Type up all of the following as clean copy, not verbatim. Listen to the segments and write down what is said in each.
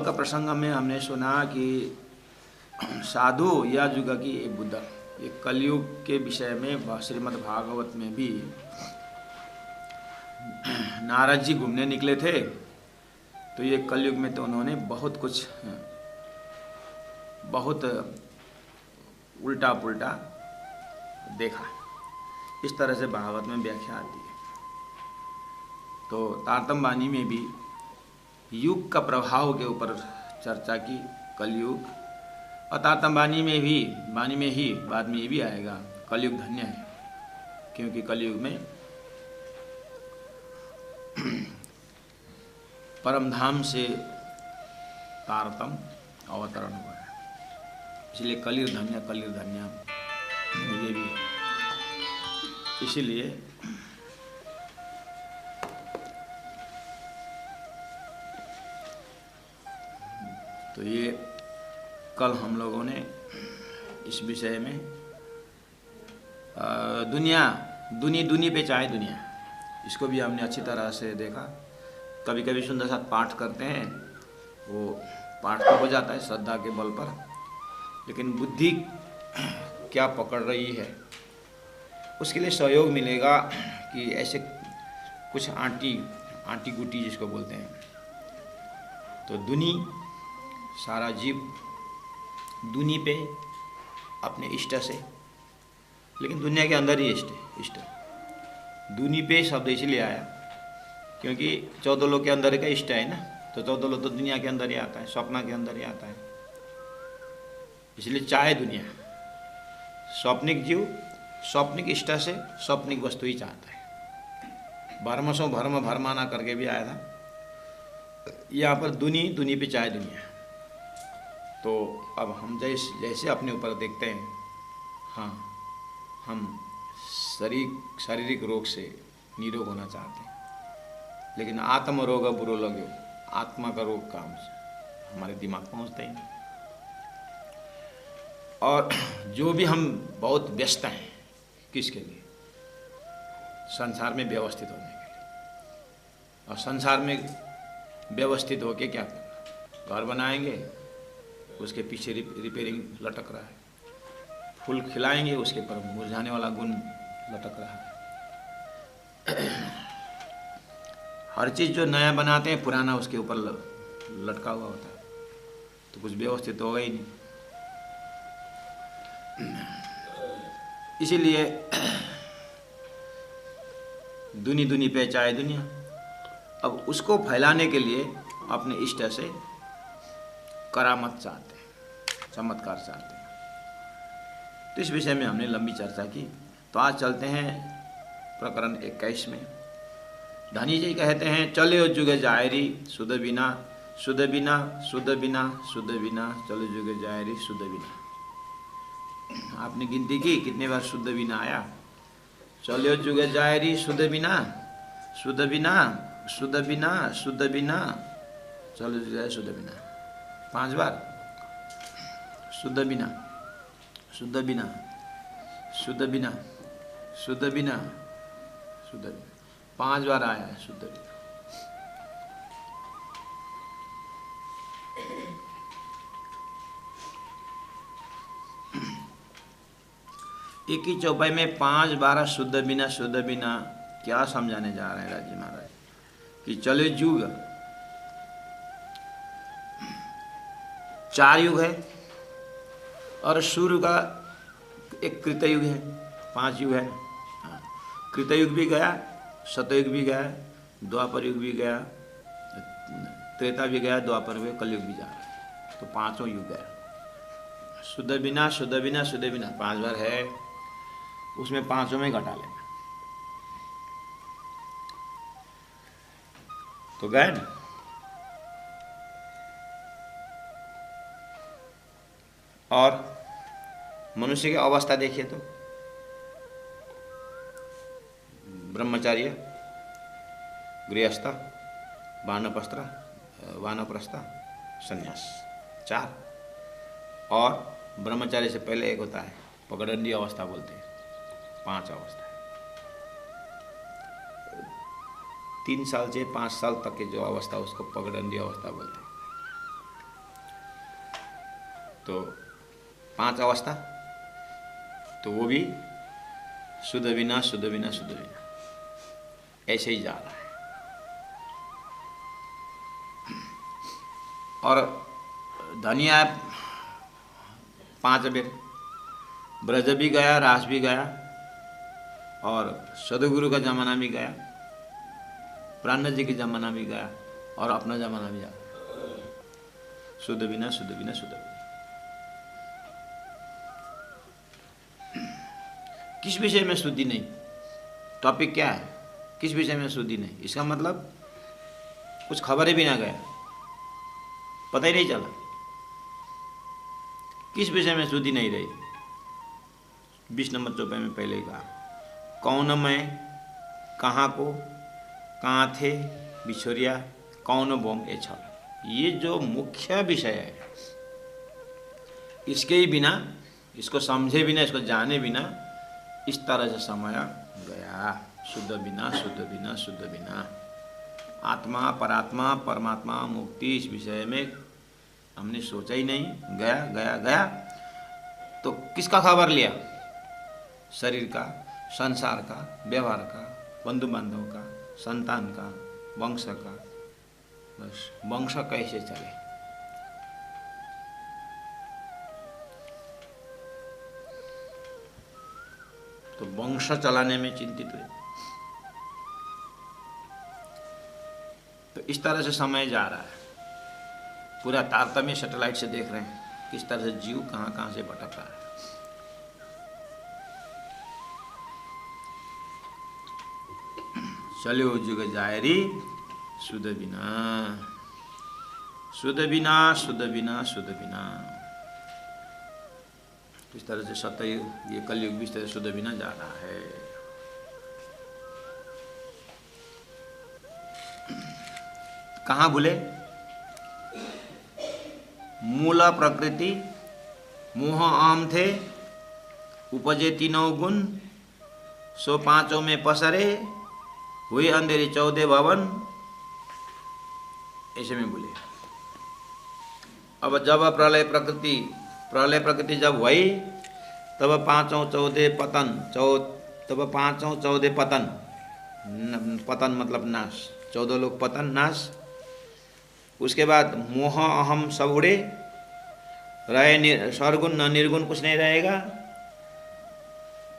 का प्रसंग में हमने सुना कि साधु या जुग की बुद्ध, ये कलयुग के विषय में श्रीमद् भागवत में भी नारद जी घूमने निकले थे। तो ये कलयुग में तो उन्होंने बहुत कुछ, बहुत उल्टा पुल्टा देखा। इस तरह से भागवत में व्याख्या आती है। तो तारतम्य वाणी में भी युग का प्रभाव के ऊपर चर्चा की, कलयुग। और तारतम्य वाणी में ही बाद में ये भी आएगा, कलयुग धन्य है, क्योंकि कलयुग में परमधाम से तारतम्य अवतरण हुआ है, इसलिए कलयुग धन्य ये भी है। इसीलिए तो ये कल हम लोगों ने इस विषय में दुनी पे चाहे दुनिया, इसको भी हमने अच्छी तरह से देखा। कभी कभी सुंदर साथ पाठ करते हैं, वो पाठ तो हो जाता है श्रद्धा के बल पर, लेकिन बुद्धि क्या पकड़ रही है उसके लिए सहयोग मिलेगा कि ऐसे कुछ आंटी गुटी जिसको बोलते हैं। तो दुनी, सारा जीव दुनी पे अपने इष्ट से, लेकिन दुनिया के अंदर ही इष्ट। दुनी पे शब्द इसलिए आया क्योंकि 14 लोग के अंदर का इष्ट है ना, तो 14 लोग तो दुनिया के अंदर ही आता है, स्वप्न के अंदर ही आता है। इसलिए चाहे दुनिया, स्वप्निक जीव स्वप्निक इष्ट से स्वप्निक वस्तु ही चाहता है। भर्मसो भर्म भरमाना करके भी आया था। यहाँ पर दुनी पे चाहे दुनिया। तो अब हम जैसे अपने ऊपर देखते हैं, हाँ हम शारीरिक रोग से निरोग होना चाहते हैं, लेकिन आत्म रोग बुरो लगे, आत्मा का रोग काम से हमारे दिमाग पहुँचता ही नहीं। और जो भी हम बहुत व्यस्त हैं, किसके लिए? संसार में व्यवस्थित होने के लिए। और संसार में व्यवस्थित होके क्या करना? घर बनाएंगे, उसके पीछे रिपेयरिंग लटक रहा है। फूल खिलाएंगे, उसके पर मुरझाने वाला गुण लटक रहा है। हर चीज़ जो नया बनाते हैं, पुराना उसके ऊपर लटका हुआ होता है, तो कुछ व्यवस्थित होगा ही नहीं। इसीलिए दुनी पे चाहे दुनिया। अब उसको फैलाने के लिए अपने इष्ट से करामत चाहते हैं, चमत्कार चाहते हैं। तो इस विषय में हमने लंबी चर्चा की। तो आज चलते हैं प्रकरण 21 में। धनी जी कहते हैं, चलो जुगे जायरी सुध बिना, सुध बिना, सुध बिना, सुध बिना, चलो जुगे जायरी सुध बिना। आपने गिनती की कितने बार शुद्ध बिना आया? चलो जुगे जायरी शुद्ध बिना, शुद्ध बिना, शुद्ध बिना, शुद्ध बिना, चलो जुगे शुद्ध बिना। 5 बार शुद्ध बिना, शुद्ध बिना, शुद्ध बिना, शुद्ध बिना, शुद्ध बिना, 5 बार आया है शुद्ध बिना। एक ही चौपाई में 5 बार शुद्ध बिना, शुद्ध बिना क्या समझाने जा रहे हैं राजी महाराज? कि चले युग, 4 युग है, और सूर्य का एक कृतयुग है, 5 युग है। कृतयुग भी गया, सतयुग भी गया, द्वापर युग भी गया, त्रेता भी गया, द्वापर भी, कलयुग भी जा रहा है। तो 5वां युग गया। शुद्ध बिना, शुद्ध बिना, शुद्ध बिना 5 बार है, उसमें 5 में घटा लेना तो गए ना। और मनुष्य की अवस्था देखिए तो ब्रह्मचार्य, गृहस्थ, वानप्रस्थ, संन्यास, 4। और ब्रह्मचार्य से पहले एक होता है पगडंडी अवस्था बोलते हैं, 5 अवस्था है। 3 साल से 5 साल तक की जो अवस्था उसको पगडंडी अवस्था बोलते हैं। तो 5 अवस्था, तो वो भी शुद्ध बिना शुद्ध बिना शुद्ध बिना ऐसे ही जा रहा है। और धनिया 5 बेर, ब्रज भी गया, रास भी गया, और सदगुरु का जमाना भी गया, प्राण जी की जमाना भी गया, और अपना जमाना भी गया। शुद्ध बिना शुद्ध बिना शुद्ध बिना। किस विषय में शुद्धि नहीं? टॉपिक क्या है? किस विषय में शुद्धि नहीं? इसका मतलब कुछ खबर ही भी ना गया, पता ही नहीं चला किस विषय में शुद्धि नहीं रही। 20 नंबर चौपाई में पहले ही कहा, कौन मैं, कहाँ को, कहाँ थे बिछोरिया, कौन बोम ए छल। ये जो मुख्य विषय है, इसके ही बिना, इसको समझे बिना, इसको जाने बिना इस तरह से समय गया। शुद्ध बिना शुद्ध बिना शुद्ध बिना। आत्मा, परात्मा, परमात्मा, मुक्ति, इस विषय में हमने सोचा ही नहीं। गया गया गया तो किसका खबर लिया? शरीर का, संसार का, व्यवहार का, बंधु बांधव का, संतान का, वंश का। बस वंश कैसे चले। तो वंश चलाने में चिंतित हुए। तो इस तरह से समय जा रहा है। पूरा तारतम्य सैटेलाइट से देख रहे हैं किस तरह से जीव कहां कहां से भटक रहा है। चलो जुग जायरी शुद्ध बिना शुद्ध बिना शुद्ध बिना शुद्ध बिना। इस तरह से सतयुग, ये कलयुग भी इस तरह शुद्ध बिना जा रहा है। कहाँ भूले? मूल प्रकृति मोह आम थे, उपजे 3 गुण, सो 5 में पसरे, हुए अंधेरी 14 भवन, ऐसे में भूले। अब जब प्रलय प्रकृति जब हुई, तब 5 14 पतन, तब 5 14 पतन, पतन मतलब नाश, 14 लोग पतन नाश। उसके बाद मोह अहम सब उड़े, रहे सरगुण न निर्गुण कुछ नहीं रहेगा।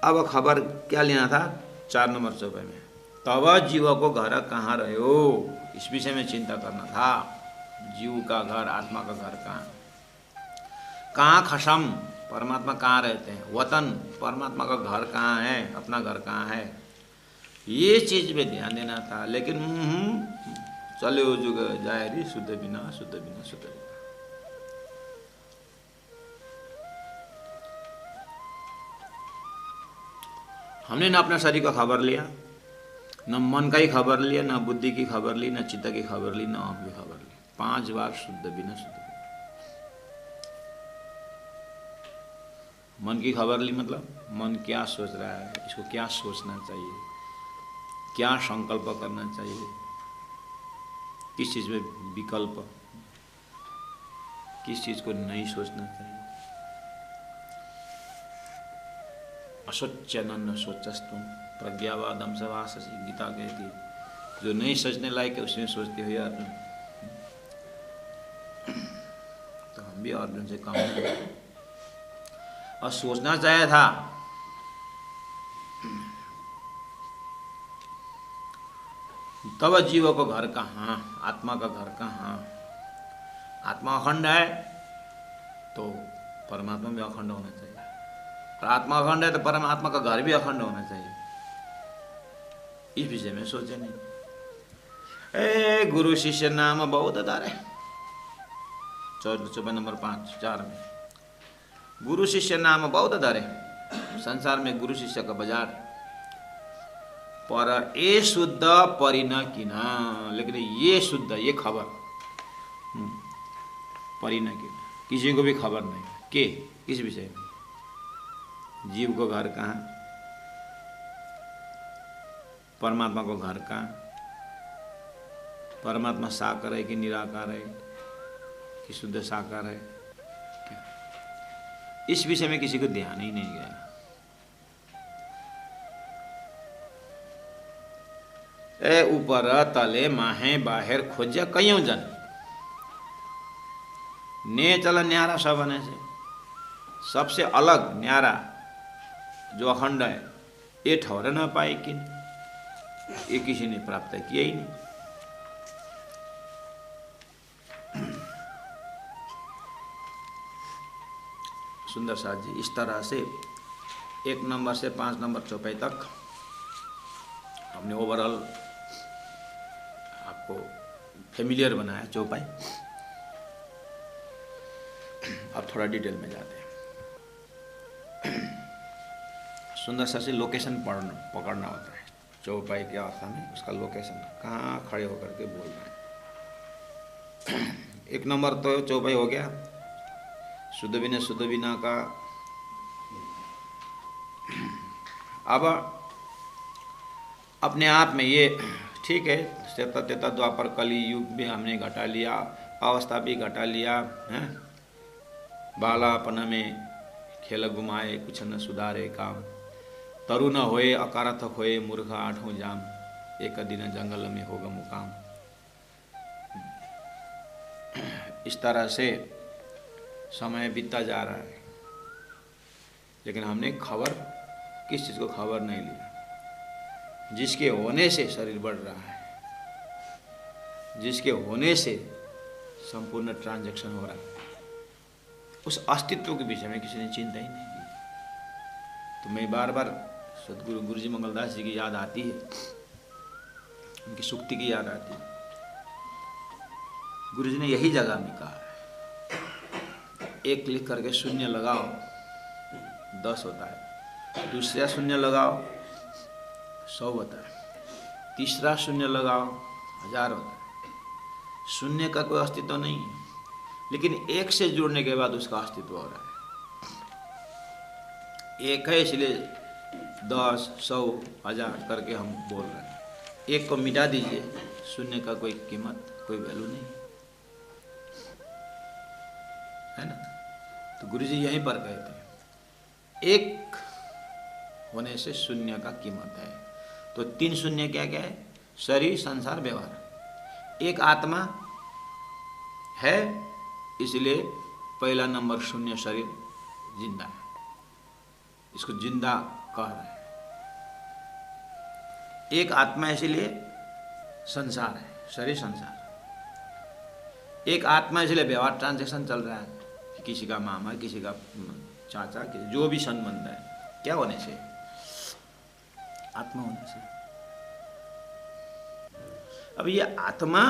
अब खबर क्या लेना था? 4 नंबर चौपाई में, तब जीव को घर कहाँ रहे हो, इस विषय में चिंता करना था। जीव का घर, आत्मा का घर कहाँ? कहाँ खसम, परमात्मा कहाँ रहते हैं? वतन, परमात्मा का घर कहाँ है, अपना घर कहाँ है? ये चीज पे ध्यान देना था। लेकिन चलो जुग जायरी शुद्ध बिना शुद्ध बिना शुद्ध बिना। हमने न अपना शरीर का खबर लिया, न मन का ही खबर लिया, न बुद्धि की खबर ली, न चित्त की खबर ली, न आँख की खबर ली। 5 बार शुद्ध बिना शुद्ध बिना। मन की खबर ली मतलब मन क्या सोच रहा है, इसको क्या सोचना चाहिए, क्या संकल्प करना चाहिए, किस चीज में विकल्प, किस चीज को नहीं सोचना चाहिए। असोच्यन सोचस्तुम प्रज्ञावादम सभासि, गीता कहती है। जो नहीं सोचने लायक है उसमें सोचते हो यार। तो हम भी अर्जुन से काम करें और सोचना चाहिए था। तब जीव को घर कहाँ, आत्मा का घर कहाँ? आत्मा अखंड है तो परमात्मा भी अखंड होना चाहिए, और आत्मा अखंड है तो परमात्मा का घर भी अखंड होना चाहिए। इस विषय में सोचे नहीं। गुरु शिष्य नाम बहुत अदार है। 14 नंबर 5 4 में गुरु शिष्य नाम बहुत अदार है। संसार में गुरु शिष्य का बाजार, पर ए शुद्ध परिन किना। लेकिन ये शुद्ध, ये खबर परिन किना, किसी को भी खबर नहीं के किस विषय में। जीव को घर कहाँ, परमात्मा को घर कहाँ? परमात्मा साकार है कि निराकार है कि शुद्ध साकार है? क्या इस विषय में किसी को ध्यान ही नहीं गया। ए ऊपर तले माहे बाहर खोजे कयौं जन, ने चल न्यारा सबने से सबसे अलग न्यारा जो अखंड है ये ठहर न पाए कि ये किसी ने प्राप्त किया ही नहीं। सुंदर साथ जी इस तरह से 1 नंबर से 5 नंबर चौपाई तक हमने ओवरऑल आपको फेमिलियर बनाया चौपाई। अब थोड़ा डिटेल में जाते हैं। सुंदर सा से लोकेशन पकड़ना होता है चौपाई के अवस्था में, उसका लोकेशन कहाँ खड़े होकर के बोल रहे हैं। 1 नंबर तो चौपाई हो गया, शुद्ध बिना का। अब अपने आप में ये ठीक है, श्वेता तेता द्वापर कली युग भी हमने घटा लिया, अवस्था भी घटा लिया है। बालापन में खेल घुमाए कुछ न सुधारे काम, तरु न होए अकारथक होए मूर्ख आठों जाम, एक दिन जंगल में होगा मुकाम। इस तरह से समय बीतता जा रहा है, लेकिन हमने खबर किस चीज़ को खबर नहीं लिया। जिसके होने से शरीर बढ़ रहा है, जिसके होने से संपूर्ण ट्रांजैक्शन हो रहा है, उस अस्तित्व के विषय में किसी ने चिंता ही नहीं की। तो मैं बार बार सदगुरु गुरुजी मंगलदास जी की याद आती है, उनकी सुक्ति की याद आती है। गुरुजी ने यही जगह में कहा है, 1 लिख करके शून्य लगाओ 10 होता है, दूसरा शून्य लगाओ 100 होता है, तीसरा शून्य लगाओ 1000 होता है। शून्य का कोई अस्तित्व नहीं है, लेकिन 1 से जुड़ने के बाद उसका अस्तित्व हो रहा है। 1 है इसलिए 10, 100, 1000 करके हम बोल रहे हैं। 1 को मिटा दीजिए, शून्य का कोई कीमत, कोई वैल्यू नहीं है ना। तो गुरुजी यहीं पर कहते हैं 1 होने से शून्य का कीमत है। तो 3 शून्य क्या क्या है? शरीर, संसार, व्यवहार। 1 आत्मा है, इसलिए पहला नंबर शून्य शरीर जिंदा है, इसको जिंदा कह रहे हैं। 1 आत्मा इसलिए संसार है, शरीर संसार। 1 आत्मा इसलिए व्यवहार ट्रांजैक्शन चल रहा है, किसी का मामा, किसी का चाचा, जो भी संबंध है, क्या होने से? आत्मा होने से। अब ये आत्मा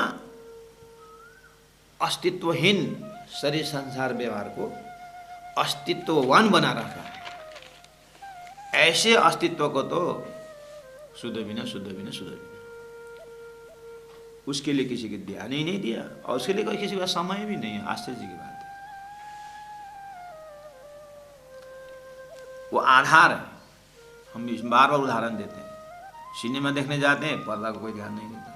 अस्तित्वहीन शरीर संसार व्यवहार को अस्तित्ववान बना रखा है। ऐसे अस्तित्व को तो शुद्ध बिना उसके लिए किसी के ध्यान ही नहीं दिया, और उसके लिए कोई किसी का समय भी नहीं है। आश्चर्य की बात है। वो आधार है। हम बार बार उदाहरण देते हैं, सिनेमा देखने जाते हैं, पर्दा को कोई ध्यान नहीं देता।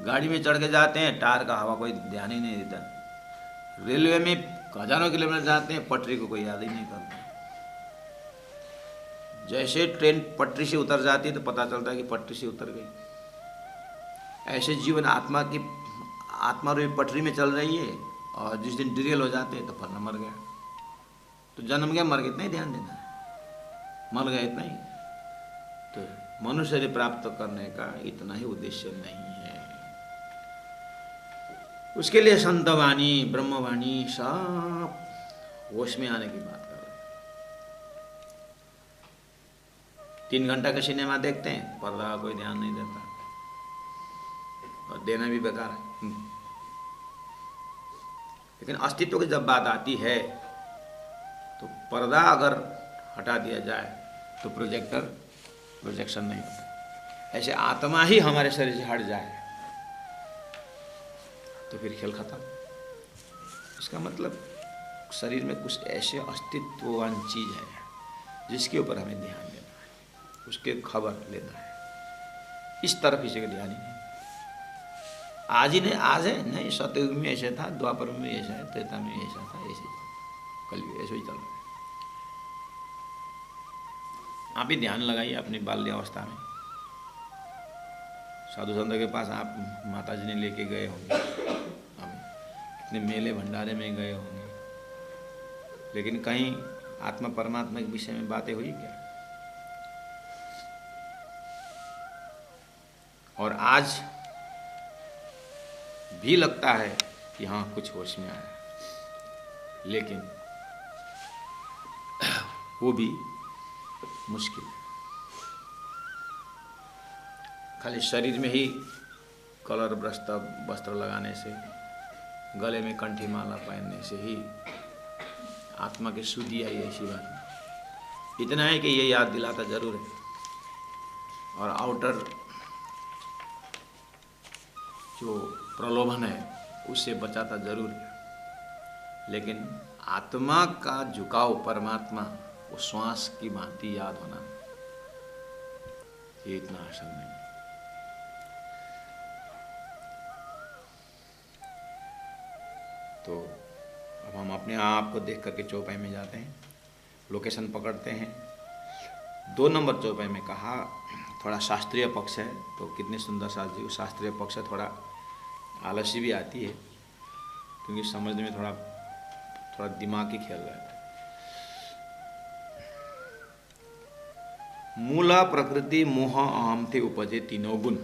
गाड़ी में चढ़ के जाते हैं, टायर का हवा कोई ध्यान ही नहीं देता। रेलवे में हजारों किलोमीटर जाते हैं, पटरी को कोई याद ही नहीं करता। जैसे ट्रेन पटरी से उतर जाती है तो पता चलता है कि पटरी से उतर गई। ऐसे जीवन आत्मा रूपी पटरी में चल रही है, और जिस दिन डिरेल हो जाते हैं तो फलना मर गया। तो जन्म गया, मर गया, इतना ही ध्यान देना है। मर गया इतना ही। तो मनुष्य प्राप्त करने का इतना ही उद्देश्य नहीं है। उसके लिए संतवाणी, ब्रह्मवाणी सब होश में आने की बात कर रहे हैं। 3 घंटा का सिनेमा देखते हैं, पर्दा का कोई ध्यान नहीं देता, और देना भी बेकार है। लेकिन अस्तित्व की जब बात आती है तो पर्दा अगर हटा दिया जाए तो प्रोजेक्शन नहीं होता। ऐसे आत्मा ही हमारे शरीर से हट जाए तो फिर खेल खत्म। इसका मतलब शरीर में कुछ ऐसे अस्तित्ववान चीज है जिसके ऊपर हमें ध्यान देना है, उसके खबर लेना है। इस तरफ किसी का ध्यान ही नहीं। आज ही नहीं, आज है नहीं, सतयुग में ऐसे था, द्वापर में ऐसा है, त्रेता में ऐसा था, ऐसे कल भी ऐसे ही चल रहा है। आप ही ध्यान लगाइए अपनी बाल्यावस्था में। साधु संतों के पास आप माता जी ने लेके गए होंगे, हमें कितने मेले भंडारे में गए होंगे, लेकिन कहीं आत्मा परमात्मा के विषय में बातें हुई क्या? और आज भी लगता है कि हाँ कुछ होश में आया, लेकिन वो भी मुश्किल है। खाली शरीर में ही कलर वस्त्र लगाने से, गले में कंठी माला पहनने से ही आत्मा की शुद्धि आई, ऐसी बात नहीं। इतना है कि ये याद दिलाता जरूर है, और आउटर जो प्रलोभन है उससे बचाता जरूर है, लेकिन आत्मा का झुकाव परमात्मा, वो श्वास की भांति याद होना, ये इतना आसान नहीं। तो अब हम अपने आप को देख करके चौपाई में जाते हैं, लोकेशन पकड़ते हैं। 2 नंबर चौपाई में कहा थोड़ा शास्त्रीय पक्ष है, तो कितने सुंदर शास्त्री शास्त्रीय पक्ष है, थोड़ा आलसी भी आती है, क्योंकि समझने में थोड़ा दिमाग की खेल रहता है। मूला प्रकृति मोह अहम थे उपजे तीनों गुण।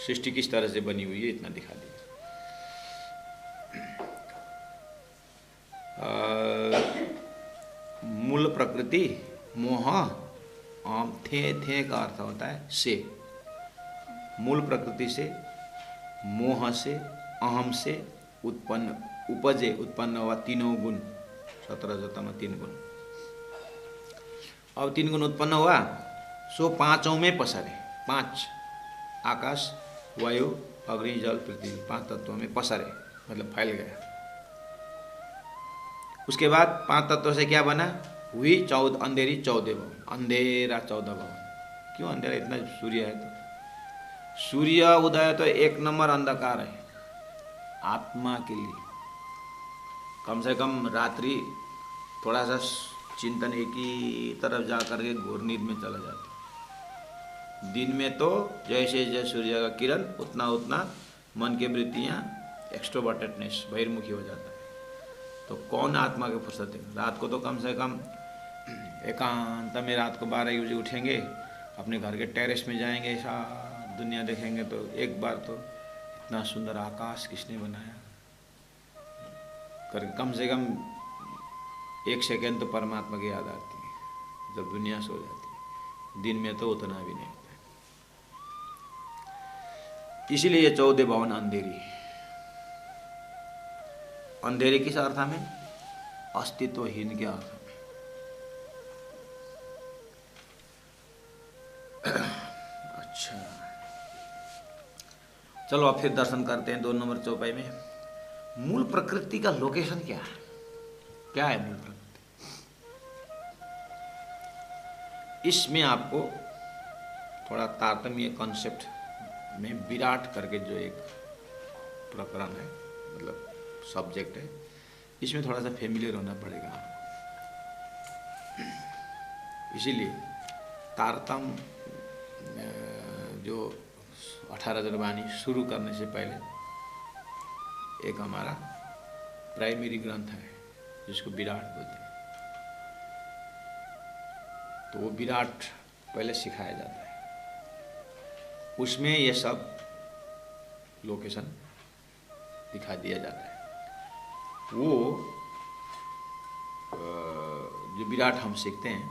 सृष्टि किस तरह से बनी हुई है इतना दिखा दिया। मूल प्रकृति मोह अहम थे का अर्थ होता है से, मूल प्रकृति से, मोह से, अहम से उत्पन्न हुआ तीनों गुण, 17 3 गुण। अब 3 गुण उत्पन्न हुआ, सो 5 में पसरे, 5 आकाश वायु अग्नि जल पृथ्वी, 5 तत्वों में पसरे, मतलब फैल गया। उसके बाद 5 तत्वों से क्या बना? हुई अंधेरी 14 भवन, अंधेरा 14 भवन। क्यों अंधेरा? इतना सूर्य है तो, सूर्य उदय तो 1 नंबर अंधकार है आत्मा के लिए। कम से कम रात्रि थोड़ा सा चिंतन एक ही तरफ जा करके घोर नींद में चला जाता। दिन में तो जैसे जैसे सूर्य का किरण उतना उतना मन की वृत्तियाँ एक्सट्रोवर्टेडनेस बहिर्मुखी हो जाता है। तो कौन आत्मा के फुर्सत है? रात को तो कम से कम एकांत में रात को 12 बजे उठेंगे, अपने घर के टेरेस में जाएंगे, ऐसा दुनिया देखेंगे, तो एक बार तो इतना सुंदर आकाश किसने बनाया कर, कम से कम 1 सेकेंड तो परमात्मा की याद आती है जब दुनिया सो जाती है। दिन में तो उतना भी नहीं होता। इसीलिए ये 14 भवन अंधेरी। अंधेरे किस अर्थ में? अस्तित्वहीन के अर्थ में। अच्छा, चलो अब फिर दर्शन करते हैं 2 नंबर चौपाई में। मूल प्रकृति का लोकेशन क्या है? क्या है मूल प्रकृति? इसमें आपको थोड़ा तारतम्य कॉन्सेप्ट में विराट करके जो एक प्रकरण है, मतलब सब्जेक्ट है, इसमें थोड़ा सा फेमिलियर होना पड़ेगा। इसीलिए तारतम्य जो 18 जन्मवाणी शुरू करने से पहले एक हमारा प्राइमरी ग्रंथ है जिसको विराट बोलते हैं, तो वो विराट पहले सिखाया जाता है। उसमें ये सब लोकेशन दिखा दिया जाता है। वो जो विराट हम सीखते हैं,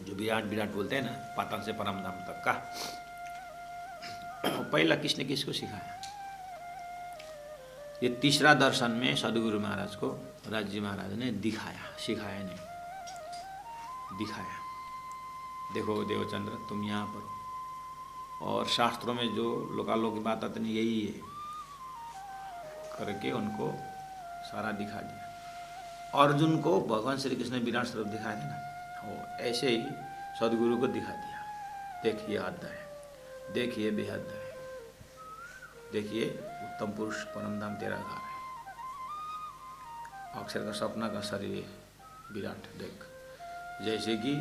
जो विराट विराट बोलते हैं ना, पाताल से परम धाम तक का, पहला किसने किसको सिखाया? ये तीसरा दर्शन में सदगुरु महाराज को राज महाराज ने दिखाया, सिखाया नहीं, दिखाया। देखो देवचंद्र, तुम यहाँ पर हो, और शास्त्रों में जो लोकालोक की बात आती यही है करके उनको सारा दिखा दिया। अर्जुन को भगवान श्री कृष्ण ने विराट स्वरूप दिखाया था ना, हो ऐसे ही सदगुरु को दिखा दिया। देखिए अध्याय, देखिए बेहद, देखिए तम पुरुष परम धाम तेरा घर है। अक्षर का सपना का शरीर विराट। देख, जैसे कि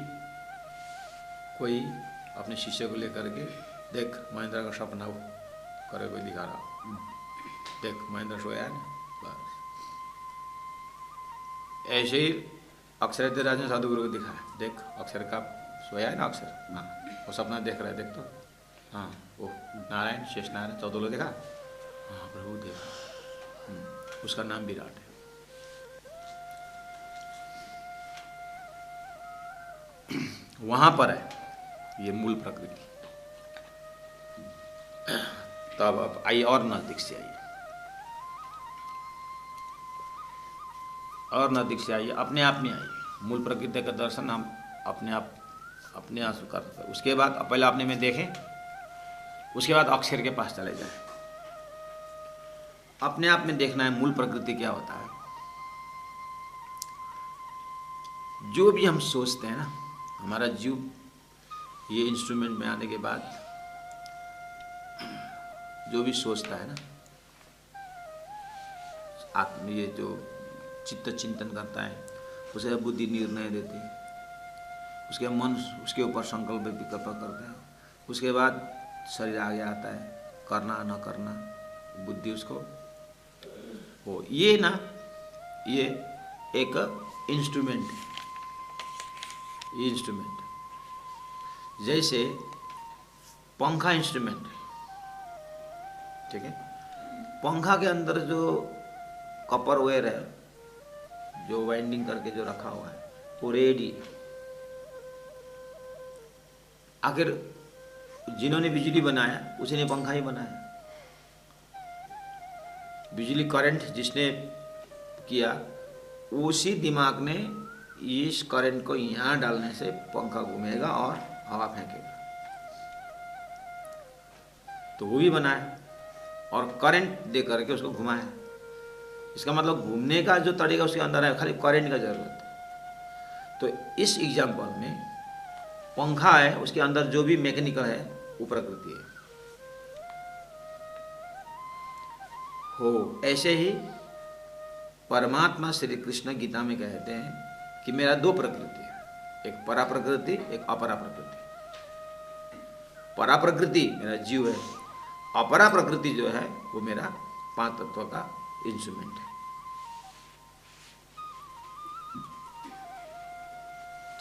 कोई अपने शिष्य को लेकर के, देख महेंद्र का सपना वो करे कोई दिखा रहा, देख महेंद्र सोया है ना, बस ऐसे ही अक्षर देवराज ने साधु गुरु को दिखाया, देख अक्षर का सोया है ना अक्षर, हाँ वो सपना देख रहा है, देख तो हाँ वो नारायण शेष नारायण 14 लोग देखा, हाँ प्रभु देखा, उसका नाम विराट है। वहां पर है ये मूल प्रकृति। तब अब आई और नजदीक से आइए, और नजदीक से आइए, अपने आप में आइए। मूल प्रकृति का दर्शन हम अपने आप कर सकते हैं। उसके बाद पहले अपने में देखें, उसके बाद अक्षर के पास चले जाएं। अपने आप में देखना है मूल प्रकृति क्या होता है। जो भी हम सोचते हैं ना, हमारा जीव ये इंस्ट्रूमेंट में आने के बाद जो भी सोचता है ना, आत्म ये जो चित्त चिंतन करता है, उसे बुद्धि निर्णय देती है, उसके मन उसके ऊपर संकल्प विकल्प करते हैं, उसके बाद शरीर आगे आता है, करना न करना, बुद्धि उसको हो, ये ना ये एक इंस्ट्रूमेंट है। ये इंस्ट्रूमेंट जैसे पंखा इंस्ट्रूमेंट है, ठीक है। पंखा के अंदर जो कॉपर वायर है, जो वाइंडिंग करके जो रखा हुआ है, वो रेडी। आखिर जिन्होंने बिजली बनाया उसी ने पंखा ही बनाया। बिजली करंट जिसने किया, उसी दिमाग ने इस करंट को यहाँ डालने से पंखा घूमेगा और हवा फेंकेगा, तो वो भी बनाया और करंट दे करके उसको घुमाया। इसका मतलब घूमने का जो तरीका उसके अंदर है, खाली करंट का जरूरत है। तो इस एग्जाम्पल में पंखा है, उसके अंदर जो भी मैकेनिकल है वो प्रकृति है। हो ऐसे ही परमात्मा श्री कृष्ण गीता में कहते हैं कि मेरा दो प्रकृति है, एक परा प्रकृति, एक अपरा प्रकृति। परा प्रकृति मेरा जीव है, अपरा प्रकृति जो है वो मेरा 5 तत्व का इंस्ट्रूमेंट है।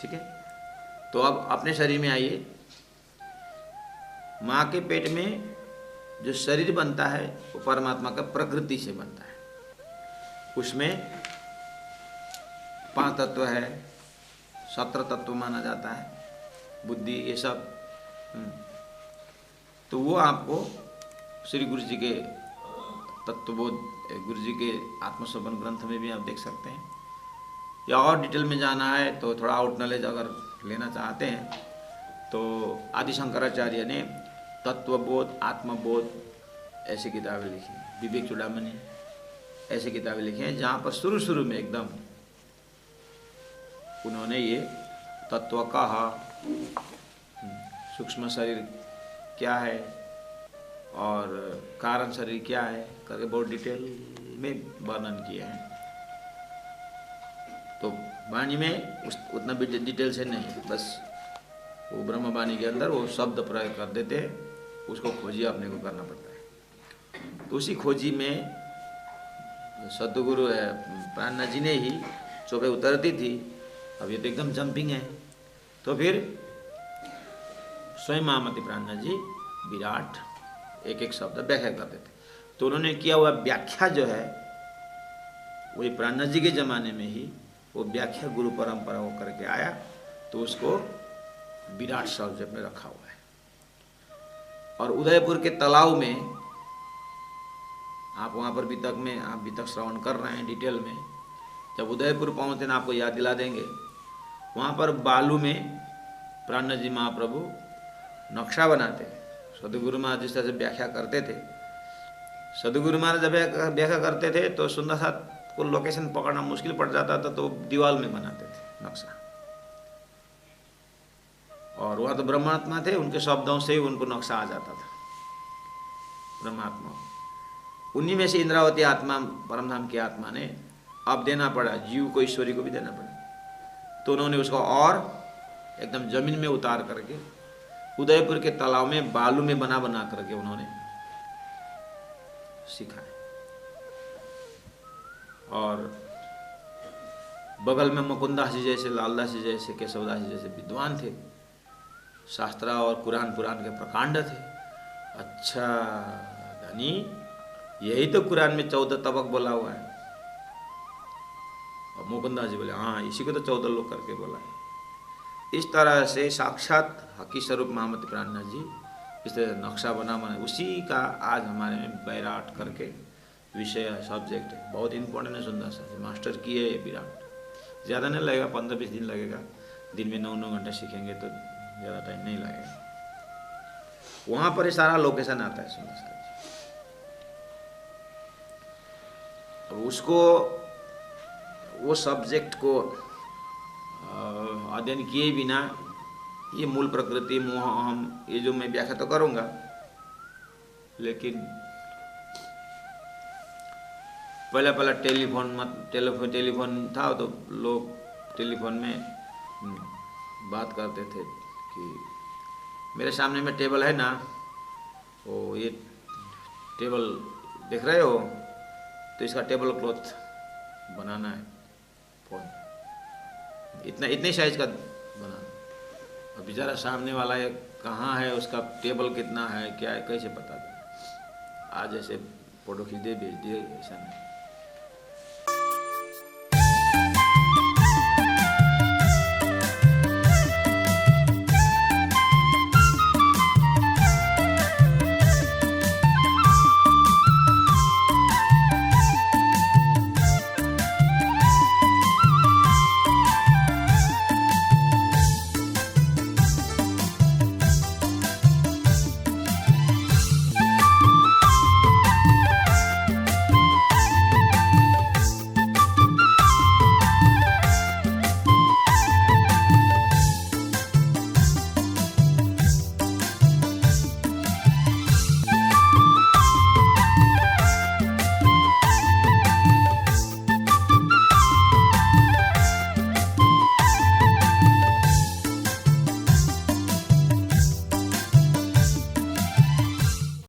ठीक है। तो अब अपने शरीर में आइए। माँ के पेट में जो शरीर बनता है वो परमात्मा का प्रकृति से बनता है। उसमें 5 तत्व है, 17 तत्व माना जाता है, बुद्धि, ये सब। तो वो आपको श्री गुरु जी के तत्वबोध, गुरु जी के आत्मसंबंध ग्रंथ में भी आप देख सकते हैं। या और डिटेल में जाना है तो थोड़ा आउट नॉलेज अगर लेना चाहते हैं तो आदि शंकराचार्य ने तत्वबोध, आत्मबोध ऐसी किताबें लिखी हैं। विवेक चूड़ामणि ऐसी किताबें लिखी हैं जहाँ पर शुरू में एकदम उन्होंने ये तत्व कहा, सूक्ष्म शरीर क्या है और कारण शरीर क्या है करके बहुत डिटेल में वर्णन किए हैं। तो वाणी में उतना भी डिटेल से नहीं, बस वो ब्रह्मवाणी के अंदर वो शब्द प्रयोग कर देते हैं, उसको खोजी अपने को करना पड़ता है। तो उसी खोजी में सद्गुरु प्राणनाथ जी ने ही चौबे उतरती थी। अब ये तो एकदम जंपिंग है। तो फिर स्वयं महामति प्राणनाथ जी विराट एक एक शब्द व्याख्या करते थे। तो उन्होंने किया हुआ व्याख्या जो है वही प्राणनाथ जी के ज़माने में ही वो व्याख्या गुरु परंपरा हो करके आया, तो उसको विराट शब्द में रखा हुआ है। और उदयपुर के तालाब में आप वहाँ पर वितक में आप वितक श्रवण कर रहे हैं डिटेल में, जब उदयपुर पहुँचते ना आपको याद दिला देंगे। वहाँ पर बालू में प्राणनाथ जी महाप्रभु नक्शा बनाते हैं। सदगुरु महाराज जिस तरह से व्याख्या करते थे, सदगुरु महाराज जब व्याख्या करते थे तो सुंदर साथ को लोकेशन पकड़ना मुश्किल पड़ जाता था, तो दीवार में बनाते थे नक्शा। और वह तो ब्रह्मात्मा थे, उनके शब्दों से ही उनको नक्शा आ जाता था ब्रह्मात्मा। उन्हीं में से इंद्रावती आत्मा परमधाम की आत्मा ने अब देना पड़ा, जीव को ईश्वरी को भी देना पड़ा। तो उन्होंने उसको और एकदम जमीन में उतार करके उदयपुर के तालाब में बालू में बना बना करके उन्होंने सिखाया। और बगल में मुकुंदास जी जैसे, लालदास जी जैसे, केशवदास जी जैसे विद्वान थे, शास्त्रा और कुरान पुराण के प्रकांड थे। अच्छा यानी यही तो कुरान में 14 तबक बोला हुआ है। और मुकुंदास जी बोले हाँ इसी को तो 14 लोग करके बोला है। इस तरह से साक्षात हकी स्वरूप महामती प्राणनाथ जी इस तरह नक्शा बना उसी का आज हमारे में बैराट करके विषय सब्जेक्ट है। बहुत इंपॉर्टेंट है सुंदर सा, मास्टर किए विराट। ज़्यादा नहीं लगेगा, 15-20 दिन लगेगा। दिन में 9-9 घंटे सीखेंगे तो ज़्यादा टाइम नहीं लगेगा। वहाँ पर ही सारा लोकेशन आता है सुंदर सा। अब उसको वो सब्जेक्ट को अध्ययन किए बिना ये मूल प्रकृति मोह अहम ये जो मैं व्याख्या तो करूँगा, लेकिन पहले टेलीफोन था तो लोग टेलीफोन में बात करते थे कि मेरे सामने में टेबल है ना, वो ये टेबल देख रहे हो तो इसका टेबल क्लॉथ बनाना है फोन, इतने साइज का बनाना। अब बेचारा सामने वाला ये कहाँ है, उसका टेबल कितना है क्या है कैसे पता चले। आज ऐसे फोटो खींच दे भेज दिए, ऐसा नहीं।